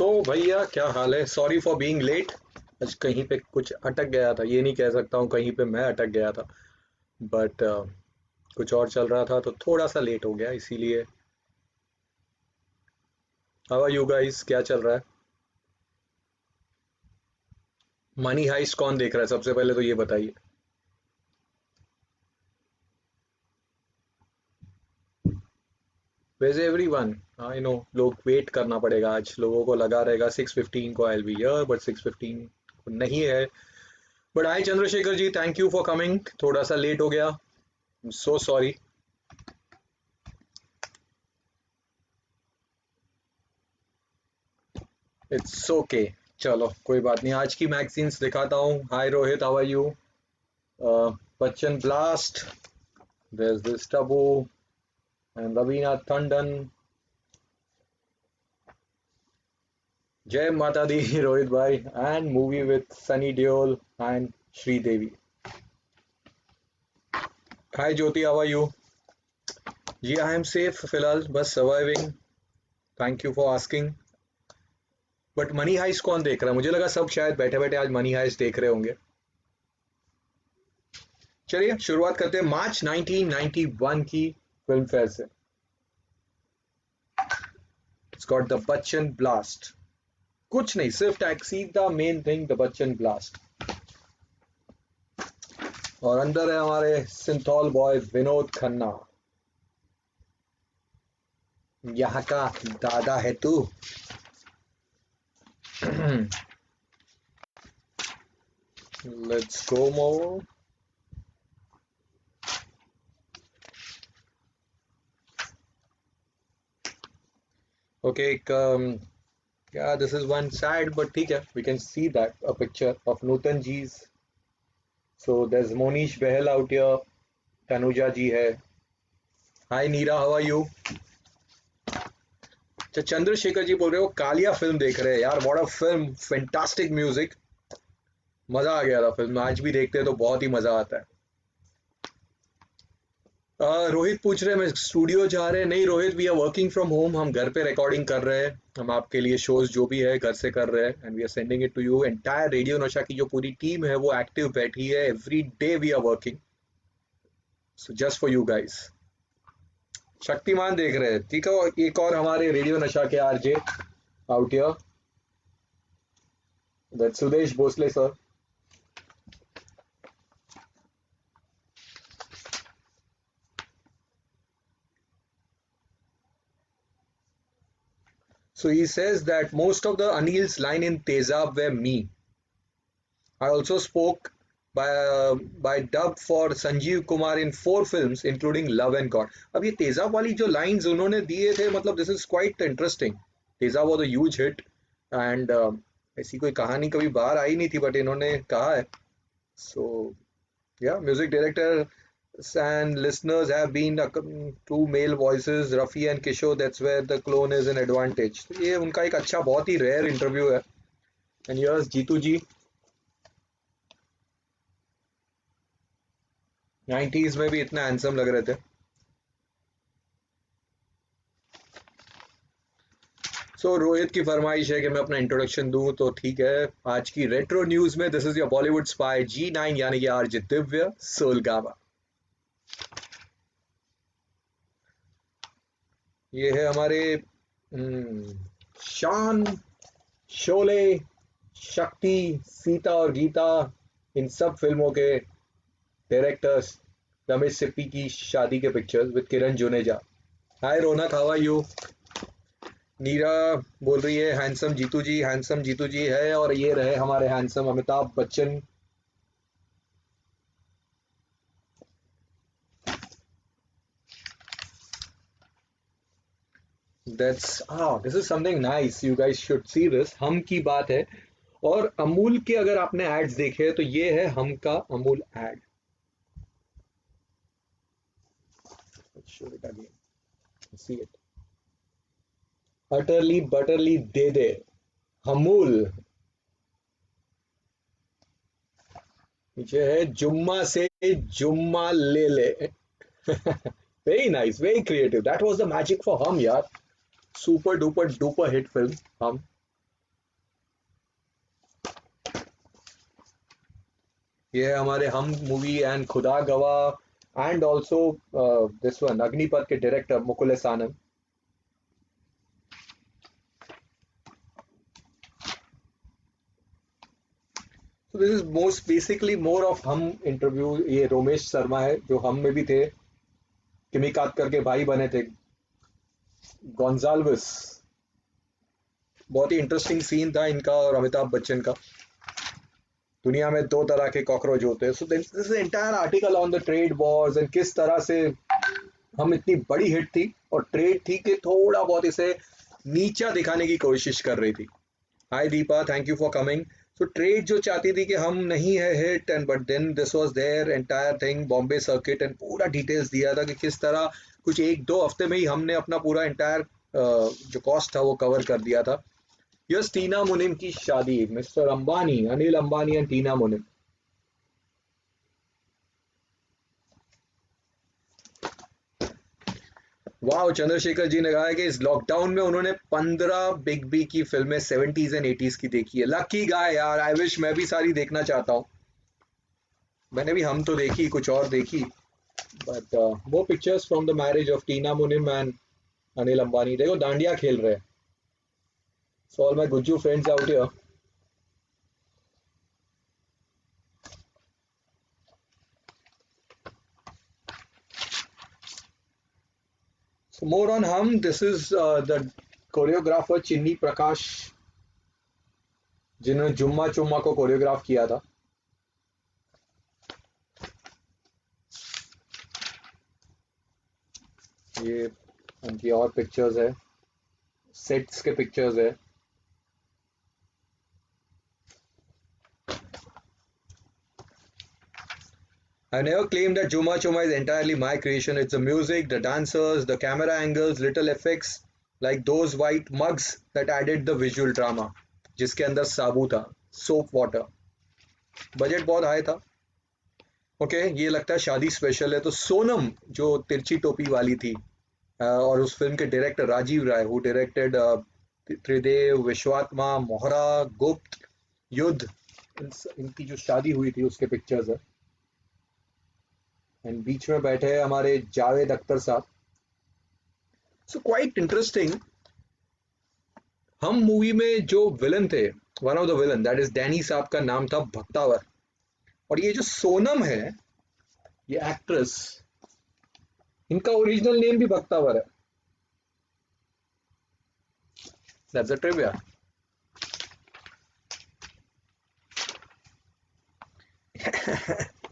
सो भैया क्या हाल है? Sorry for being late. आज कहीं पे कुछ अटक गया था, ये नहीं कह सकता हूँ कहीं पे मैं अटक गया था, बट कुछ और चल रहा था तो थोड़ा सा लेट हो गया इसीलिए। हाउ आर यू गाइस, क्या चल रहा है? मनी हाइस्ट कौन देख रहा है सबसे पहले तो ये बताइए। वैसे एवरीवन, आई नो, लोग वेट करना पड़ेगा, आज लोगों को लगा रहेगा 6:15 को आई बी हियर, बट 6:15 नहीं है। But hi Chandrashekhar ji, thank you for coming. थोड़ा सा लेट हो गया, सो सॉरी। It's okay. चलो कोई बात नहीं, आज की मैगजीन्स दिखाता हूँ। Hi Rohit, how are you? Bachchan blast, there's this Tabu and Ravina Tandon. Jai Mata Di Rohit Bhai, and movie with Sunny Deol and Sri Devi. Hi Jyoti, how are you? जी I am safe फिलहाल, बस surviving. Thank you for asking. But money heist कौन देख रहा है? मुझे लगा सब शायद बैठे बैठे आज मनी हाइस्ट देख रहे होंगे। चलिए शुरुआत करते हैं मार्च 1991 की फिल्म फेयर से। It's got the Bachchan blast. कुछ नहीं, सिर्फ taxi the main thing, the Bachchan blast. और अंदर है हमारे सिंथौल बॉय विनोद खन्ना। यहाँ का दादा है तू। Let's go more. Okay, yeah, this is one side, but ठीक है, we can see that a picture of Nutan G's. So there's Monish Behel out here. Tanuja जी है। Hi Neera, how are you? अच्छा, चंद्रशेखर जी बोल रहे हो Kaliya film देख रहे हैं यार। What a film, fantastic music. मजा आ गया था फिल्म में, आज भी देखते हैं तो बहुत ही मजा आता है। रोहित पूछ रहे हैं मैं स्टूडियो जा रहे हैं। नहीं Rohit, we are working from home, हम घर पे रिकॉर्डिंग कर रहे हैं। हम आपके लिए शोज जो भी है घर से कर रहे हैं, and we are sending it to you. Entire radio Nasha की जो पूरी टीम है वो एक्टिव बैठी है, every day we are working, so just for you guys. Shaktimaan देख रहे हैं, ठीक है। और एक और हमारे रेडियो नशा के RJ out here, that Sudesh Bhosle sir. So he says that most of the Anil's line in Tezab were me. I also spoke by dub for Sanjeev Kumar in 4 films including Love and God. अब ये तेजाब वाली जो lines उन्होंने दिए थे, मतलब this is quite interesting. तेजाब was a huge hit, and ऐसी कोई कहानी कभी बाहर आई नहीं थी, बट इन्होंने कहा है। सो या music director and listeners have been two male voices, Rafi and Kishore. That's where the clone is an advantage. तो ये उनका एक अच्छा, बहुत ही रेयर इंटरव्यू है। And yes Jeetu ji, 90s में भी इतना हैंडसम लग रहे थे। सो रोहित की फरमाइश है कि मैं अपना इंट्रोडक्शन दूं, तो ठीक है। आज की रेट्रो न्यूज में this is your Bollywood spy G9, यानी कि आरजे दिव्य सोलगावा। ये है हमारे शान, शोले, शक्ति, सीता और गीता, इन सब फिल्मों के डायरेक्टर्स रमेश सिप्पी की शादी के pictures with Kiran Juneja. Hi Raunaq, how are you? Neera बोल रही है हैंडसम जीतू जी, हैंडसम जीतू जी है। और ये रहे हमारे handsome Amitabh Bachchan. That's this is something nice, you guys should see this. Hum की बात है, और अमूल के अगर आपने एड्स देखे तो ये है हम का Amul ad. Show it again, see it. Utterly butterly दे दे अमूल। नीचे है जुम्मा से जुम्मा ले ले। Very nice, very creative, that was the magic for Hum यार। Super duper duper hit film Hum. ये है हमारे Hum movie and Khuda Gawah and also this one Agneepath के director Mukul Sanam. So this is most basically more of Hum interview. ये रोमेश शर्मा है जो हम में भी थे, किमी कातकर के भाई बने थे, गोंजाल्विस. बहुत ही इंटरेस्टिंग सीन था इनका और अमिताभ बच्चन का. दुनिया में दो तरह के कॉकरोच होते हैं. So this is entire article on the trade Wars and किस तरह से हम इतनी बड़ी हिट थी और ट्रेड थी कि थोड़ा बहुत इसे नीचा दिखाने की कोशिश कर रही थी. Hi Deepa, thank you for coming. So trade जो चाहती थी कि हम नहीं है hit and but then this was their entire thing Bombay circuit and पूरा डिटेल्स दिया था कि किस तरह कुछ एक दो हफ्ते में ही हमने अपना पूरा एंटायर जो कॉस्ट था वो कवर कर दिया था. यस, टीना मुनिम की शादी, मिस्टर अंबानी, अनिल अंबानी एंड टीना मुनिम. वाह, चंद्रशेखर जी ने कहा है कि इस लॉकडाउन में उन्होंने 15 बिग बी की फिल्में 70s एंड 80s की देखी है. लकी गाय यार, आई विश मैं भी सारी देखना चाहता हूँ. मैंने भी हम तो देखी, कुछ और देखी, बट वो pictures from the marriage of Tina Munim and Anil Ambani. देखो डांडिया खेल रहे हैं. So all my Gujju friends out here. So more on Hum. This is the choreographer चिन्नी प्रकाश जिन्होंने जुम्मा चुम्मा को कोरियोग्राफ किया था. ये उनकी और पिक्चर्स है, सेट्स के पिक्चर्स है. I never claimed that Juma Chuma is entirely my creation. It's the music, the dancers, the camera angles, little effects like those white mugs that added the visual drama. जिसके अंदर साबू था, soap water. Budget बहुत high था. Okay, ये लगता है शादी special है. तो सोनम जो तिरछी टोपी वाली थी और उस फिल्म के director Rajiv Rai, who directed Tridev, Vishwatma, Mohra, गुप्त, युद्ध, इनकी जो शादी हुई थी उसके पिक्चर्स है. एंड बीच में बैठे हैं हमारे जावेद अख्तर साहब. So quite interesting. हम मूवी में जो विलन थे, one of the villain that is Danny साहब का नाम था भक्तावर. और ये जो सोनम है, ये एक्ट्रेस, इनका ओरिजिनल नेम भी भक्तावर है. That's a trivia.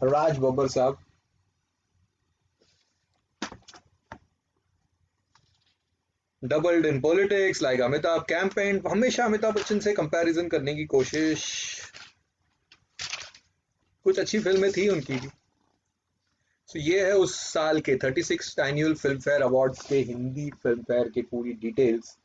Raj Babbar साहब. Dabbled in politics like Amitabh campaign. हमेशा अमिताभ बच्चन से कंपैरिजन करने की कोशिश. कुछ अच्छी फिल्में थी उनकी भी. तो ये है उस साल के 36 एनुअल फिल्म फेयर अवार्ड्स के हिंदी फिल्म फेयर की पूरी डिटेल्स.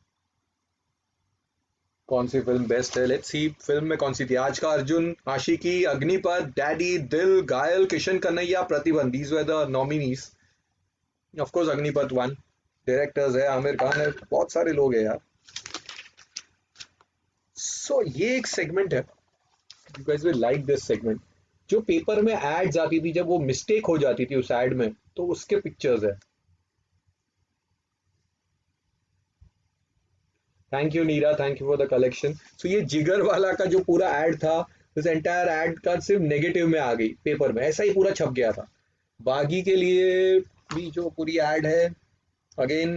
कौन सी फिल्म बेस्ट है, लेट्स सी. फिल्म में कौन सी थी आज का अर्जुन, आशिकी, अग्निपथ, डैडी, दिल, घायल, Kishan Kanhaiya, Pratibandh. These were the nominees. Of course Agneepath one. Directors है आमिर खान है, बहुत सारे लोग हैं यार. सो ये एक सेगमेंट है, you guys will like this segment. जो पेपर में एड्स आती थी, जब वो मिस्टेक हो जाती थी उस एड में, तो उसके पिक्चर्स है. Thank you Neera, thank you for the collection. So ये जिगर वाला का जो पूरा एड था, इस एंटायर एड का सिर्फ नेगेटिव में आ गई, पेपर में ऐसा ही पूरा छप गया था. बागी के लिए भी जो पूरी एड है, अगेन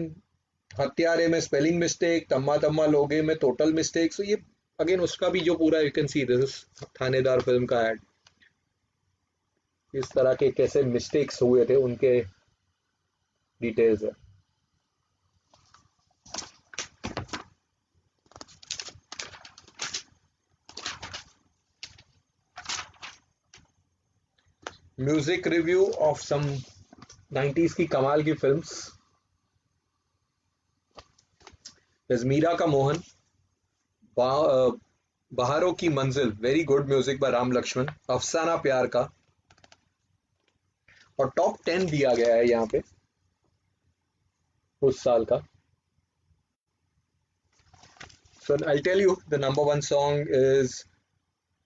हत्यारे में स्पेलिंग मिस्टेक, तम्मा तम्मा लोगे में टोटल मिस्टेक. सो ये अगेन उसका भी जो पूरा, यू कैन सी दिस थानेदार फिल्म का एड. इस तरह के कैसे मिस्टेक्स हुए थे उनके डिटेल्स है. Music review of some 90s की कमाल की फिल्म्स. मीरा का Mohan, Baharon Ki Manzil, very good music by Ram Laxman. Afsana Pyar का. और टॉप 10 दिया गया है यहाँ पे उस साल का. So I'll tell you, the number one song is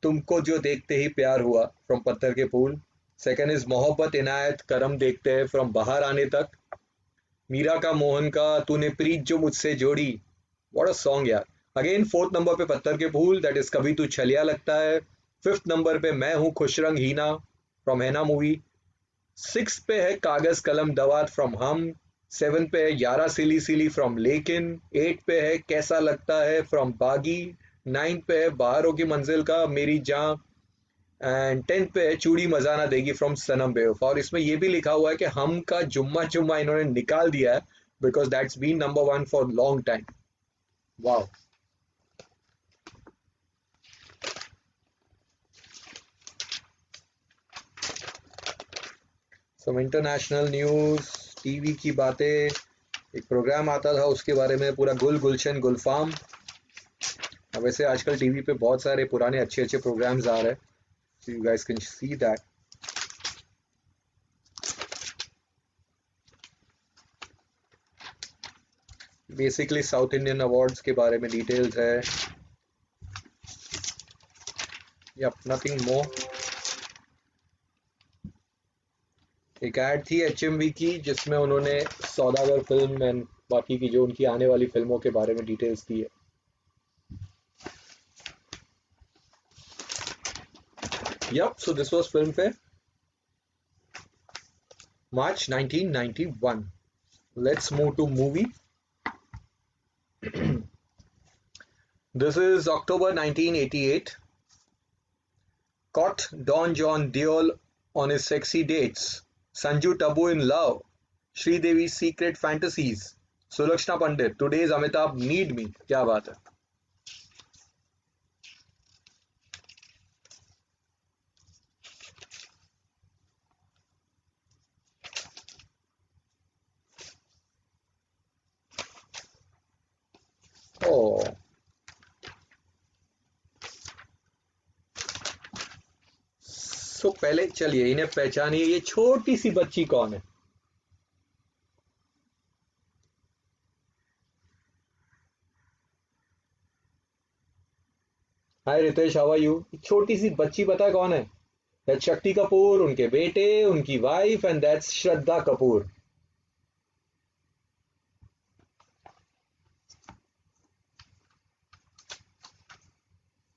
तुमको जो देखते ही प्यार हुआ फ्रॉम पत्थर के फूल. सेकंड इज मोहब्बत इनायत करम देखते हैं फ्रॉम बाहर आने तक. मीरा का मोहन का तूने प्रीत जो मुझसे जोड़ी. व्हाट अ सॉन्ग यार. अगेन फोर्थ नंबर पे पत्थर के फूल, दैट इज कभी तू छलिया लगता है. फिफ्थ नंबर पे मैं हूँ खुश रंग हीना फ्रॉम हैना मूवी. सिक्स पे है कागज कलम दवात फ्रॉम हम. सेवन पे है यारा सिली सिली फ्रॉम लेकिन. एट पे है कैसा लगता है फ्रॉम बागी. नाइन पे है बाहरों की मंजिल का मेरी जान. एंड टेंथ पे है चूड़ी मजाना देगी फ्रॉम सनम बेवफा. और इसमें ये भी लिखा हुआ है कि हम का जुम्मा जुम्मा इन्होंने निकाल दिया है because that's been number one for long time. Wow. Some international news. TV की बातें. एक प्रोग्राम आता था उसके बारे में पूरा गुलशन गुलफाम. अब वैसे आजकल टीवी पे बहुत सारे पुराने अच्छे अच्छे प्रोग्राम्स आ रहे हैं. So you guys can see that. Basically South Indian awards के बारे में डिटेल्स है. Yup, nothing more. एक ऐड थी एचएमवी की जिसमें उन्होंने सौदागर फिल्म एंड बाकी की जो उनकी आने वाली फिल्मों के बारे में डिटेल्स दी है. Yup, so this was Filmfare March 1991. Let's move to movie. This is October 1988. Caught Don John Deol on his sexy dates. Sanju Tabu in love. Sridevi's secret fantasies. Sulakshna Pandit. Today's Amitabh Need Me. क्या बात है. Oh. So पहले चलिए इन्हें पहचानिए. ये छोटी सी बच्ची कौन है. हाय रितेश, हाउ आर यू. छोटी सी बच्ची पता है कौन है. दैट्स शक्ति कपूर, उनके बेटे, उनकी wife and that's Shraddha Kapoor.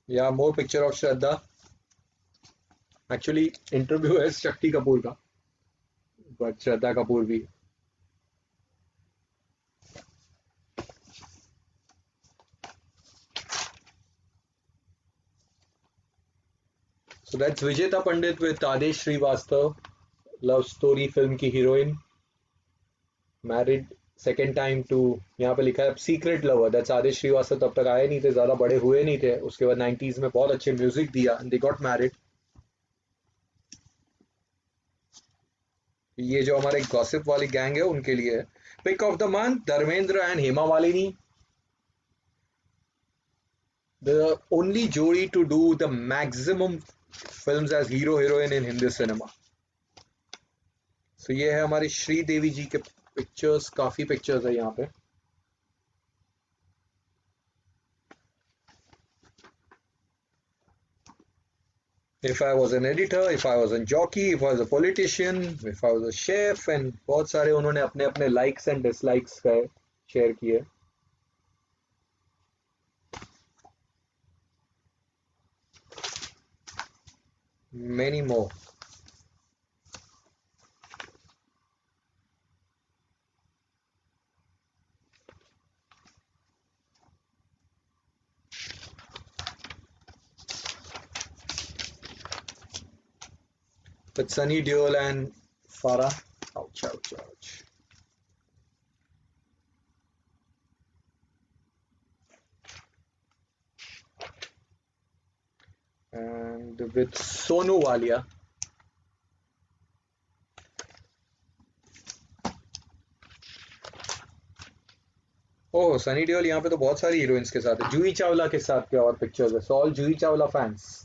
Yeah more picture of Shraddha. Actually interview है शक्ति कपूर का बट श्रद्धा कपूर भी. So that's Vijeta Pandit with Adesh Srivastav, love story film की हीरोइन. मैरिड सेकेंड टाइम टू, यहाँ पे लिखा है secret lover. That's Adesh Shrivastav. तब तक आए नहीं थे, ज्यादा बड़े हुए नहीं थे. उसके बाद 90s में बहुत अच्छे म्यूजिक दिया एंड दे गॉट मैरिड. ये जो हमारे गॉसिप वाली गैंग है उनके लिए. Pic of the month Dharmendra and Hema Malini. The only जोड़ी to do the maximum films as hero heroine in Hindi cinema. So ये है हमारी श्रीदेवी जी के पिक्चर्स. काफी पिक्चर्स है यहाँ पे. If I was an editor, if I was a jockey, if I was a politician, if I was a chef, and बहुत सारे उन्होंने अपने अपने likes and dislikes का शेयर किए. Many more. With Sunny Deol and Farah. Ouch, ouch, ouch. And with Sonu Walia. ओह, सनी देओल यहाँ पे तो बहुत सारी हीरोइंस के साथ है. जूही चावला के साथ क्या और पिक्चर्स है. So all Juhi Chawla fans.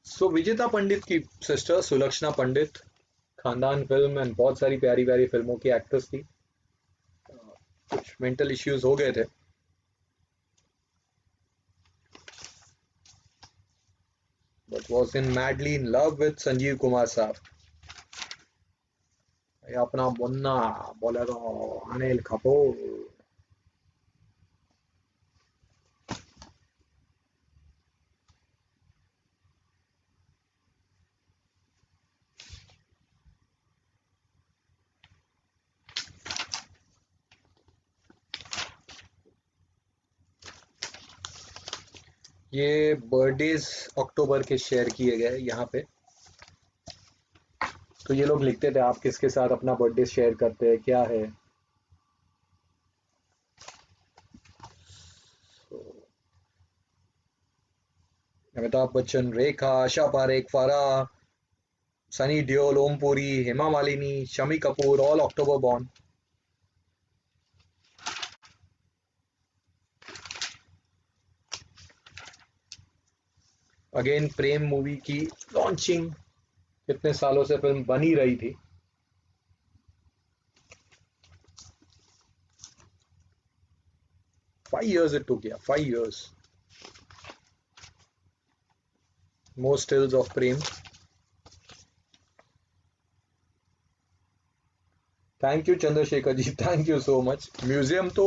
सो विजेता पंडित की सिस्टर सुलक्षणा पंडित, खानदान फिल्म एंड बहुत सारी प्यारी प्यारी फिल्मों की एक्ट्रेस थी. कुछ मेंटल इश्यूज हो गए थे, but was in madly in love with Sanjeev Kumar साहब। ये अपना मुन्ना बोले तो अनिल कपूर। ये बर्थडेज अक्टूबर के शेयर किए गए यहाँ पे। तो ये लोग लिखते थे आप किसके साथ अपना बर्थडे शेयर करते हैं, क्या है। Amitabh Bachchan, Rekha, Asha Parekh, Farah, Sunny Deol, Om Puri, Hema Malini, Shammi Kapoor, all October born. Again Prem movie की लॉन्चिंग, कितने सालों से फिल्म बनी रही थी। Five years it took, 5 years। Most hills of Prem. Thank you Chandrashekhar ji, thank you so much. Museum तो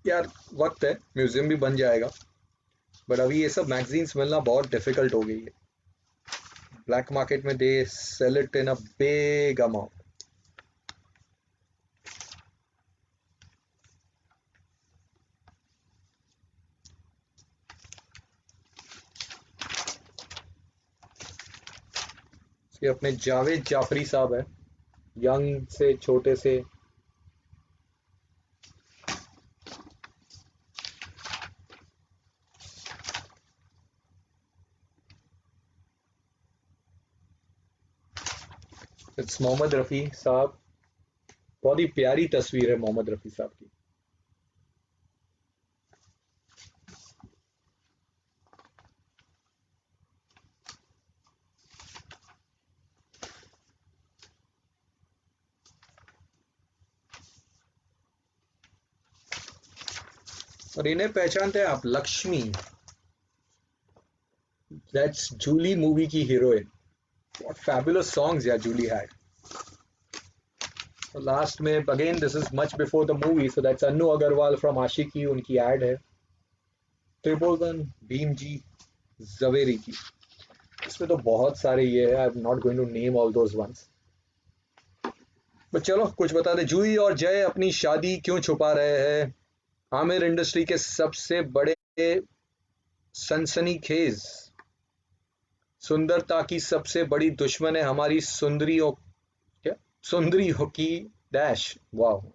यार वक्त है, म्यूजियम भी बन जाएगा, बट अभी ये सब मैगजीन्स मिलना बहुत डिफिकल्ट हो गई है। ब्लैक मार्केट में they sell it in a big amount. ये अपने जावेद जाफरी साहब है, यंग से छोटे से। इट्स मोहम्मद रफ़ी साहब। बहुत ही प्यारी तस्वीर है मोहम्मद रफ़ी साहब की। और इन्हें पहचानते हैं आप, लक्ष्मी। दैट्स जूली मूवी की हीरोइन। व्हाट फैबुलस सॉन्ग्स यार जूली हैड। लास्ट में again this is much before the movie, so that's Anu Agarwal from Aashiqui, उनकी एड है। त्रिभुवन भीम जी जवेरी की। इसमें तो बहुत सारे ये है, I am not going to name all those ones. But चलो कुछ बता दे, जूही और जय अपनी शादी क्यों छुपा रहे हैं। आमिर इंडस्ट्री के सबसे बड़े सनसनीखेज, सुंदरता की सबसे बड़ी दुश्मन है हमारी सुंदरियों, क्या सुंदरियों की डैश। वाह।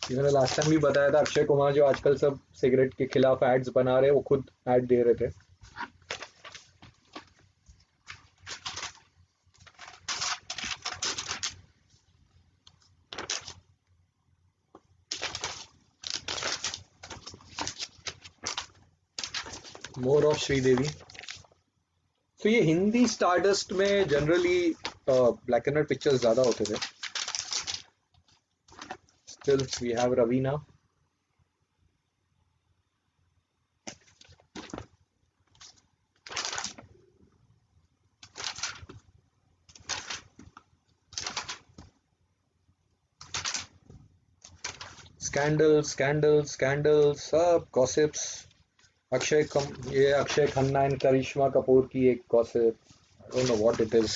ये मैंने लास्ट टाइम भी बताया था, अक्षय कुमार जो आजकल सब सिगरेट के खिलाफ एड्स बना रहे हैं, वो खुद एड दे रहे थे। More of Sridevi. तो ये हिंदी स्टारडस्ट में generally black and white pictures ज्यादा होते थे। Still we have Raveena. Scandal scandal scandal, सब गॉसिप्स। ये अक्षय खन्ना एंड करिश्मा कपूर की एक gossip, I don't know what it is.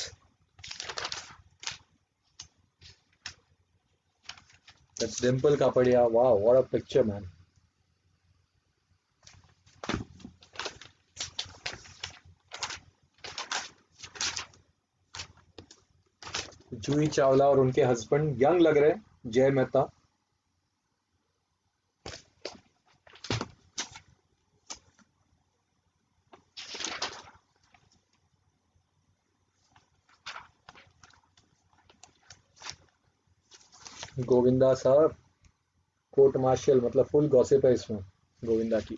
That's Dimple Kapadia. वाह व्हाट अ पिक्चर मैन। जूही चावला और उनके हस्बैंड यंग लग रहे हैं, जय मेहता। गोविंदा साहब, कोर्ट मार्शल, मतलब फुल गॉसिप है इसमें गोविंदा की।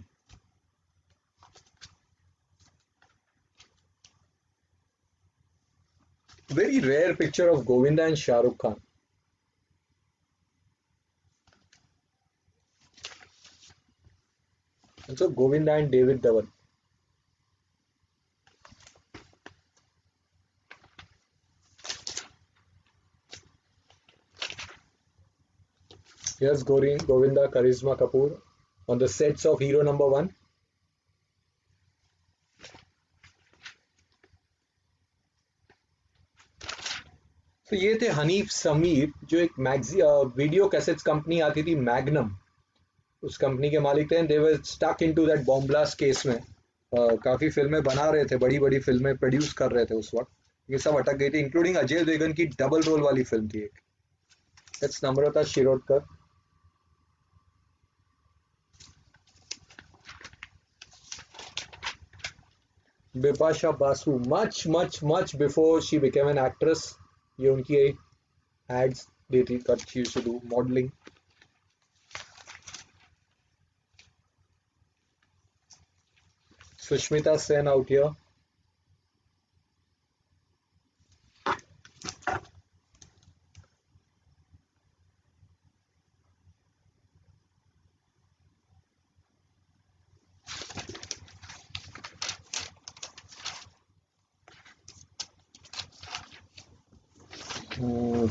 Very rare picture of Govinda and Shah Rukh Khan. Also Govinda and David Dhawan. Here's Govinda Karisma Kapoor on the sets of Hero Number One. तो ये थे हनीफ समीर, जो एक वीडियो कैसेट्स कंपनी आती थी मैग्नम, उस कंपनी के मालिक थे। They were stuck into that bomb blast case में। काफी फिल्में बना रहे थे, बड़ी बड़ी फिल्में प्रोड्यूस कर रहे थे उस वक्त। ये सब अटक गई थी, इंक्लूडिंग अजय देवगन की डबल रोल वाली फिल्म थी एक। That's Namrata Shirodkar. Bipasha Basu, much much much before she became an actress. ये उनकी एड्स देती कर, she used to do modelling. Sushmita Sen out here.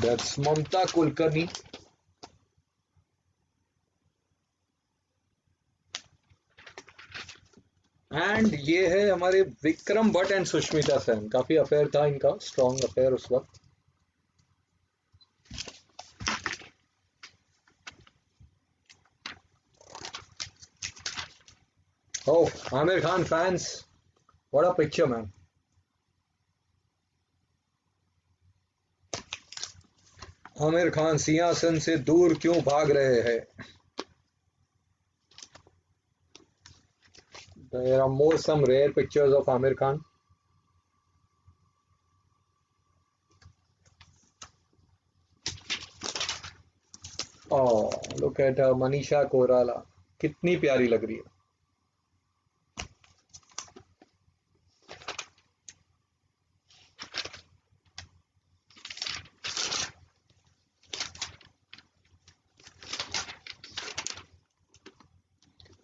That's Mamta Kulkarni. And ये है हमारे विक्रम भट्ट एंड सुष्मिता सेन। काफी अफेयर था इनका, स्ट्रॉन्ग अफेयर उस वक्त। Oh, Aamir Khan fans, what a picture man. Aamir Khan सिंहासन से दूर क्यों भाग रहे हैं? There are more some rare pictures of Amir Khan. Oh, look at Manisha Koirala. कितनी प्यारी लग रही है।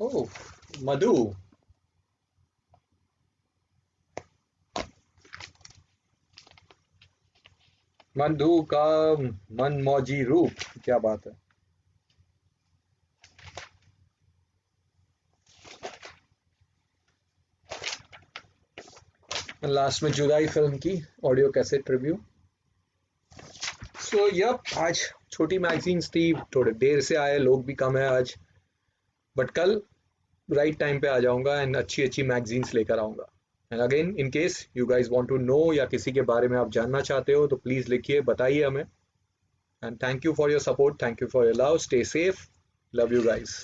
Oh, Madhu. मधु का मनमौजी रूप, क्या बात है। लास्ट में जुदाई फिल्म की audio cassette review. So yup, आज छोटी मैगजीन्स थी, थोड़े देर से आए, लोग भी कम है आज, बट कल राइट टाइम पे आ जाऊंगा एंड अच्छी अच्छी मैगजीन्स लेकर आऊंगा। And again, in case you guys want to know या किसी के बारे में आप जानना चाहते हो तो प्लीज लिखिए, बताइए हमें। And thank you for your support, thank you for your love, stay safe, love you guys.